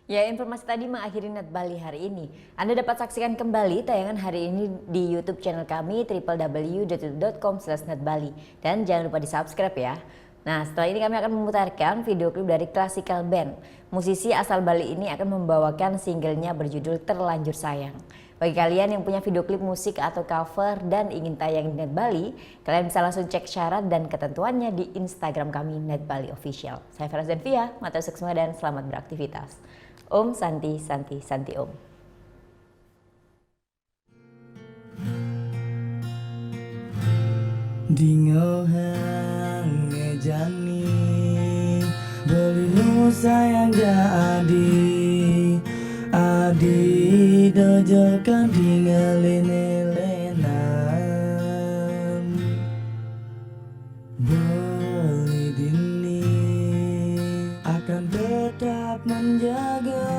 Ya, informasi tadi mengakhiri Net Bali hari ini. Anda dapat saksikan kembali tayangan hari ini di YouTube channel kami www.youtube.com/netbali dan jangan lupa di-subscribe ya. Nah, setelah ini kami akan memutarkan video klip dari Classical Band. Musisi asal Bali ini akan membawakan singlenya berjudul Terlanjur Sayang. Bagi kalian yang punya video klip musik atau cover dan ingin tayang di Net Bali, kalian bisa langsung cek syarat dan ketentuannya di Instagram kami Net Bali Official. Saya Feras Denvia, mata semua dan selamat beraktivitas. Om Santi Santi Santi Om. Dingo hang ngejani Bolino sayang jadi Adi dojokan tinggalin elenan Beli dini akan tetap menjaga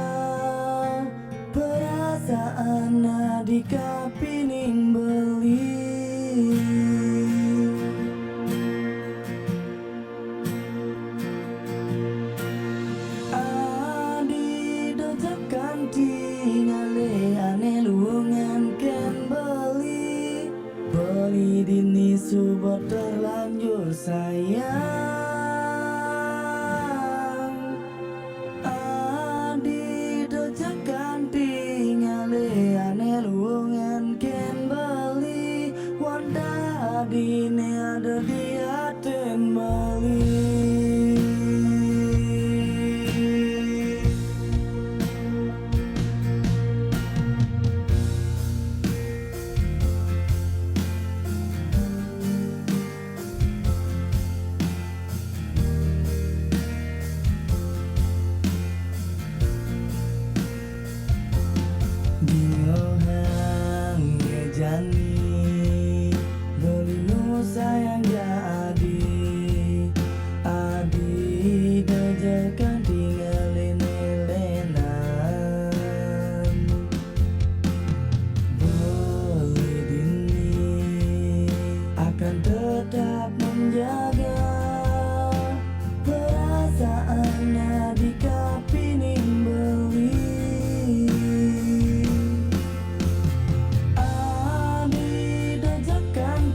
perasaan di kapining beli Adi dojakan tingale ane luangan ken beli dini subot terlanjur sayang Dini ada di Aten Bali. Dingo hang ngejani sayang jadi Adi dojokan tinggalin elenan Beli dini akan tetap menjaga perasaan di kapining beli Adi dojokan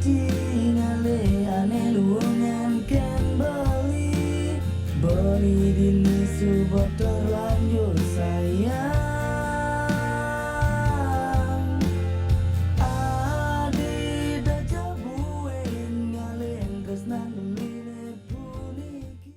Beli dini subot terlalu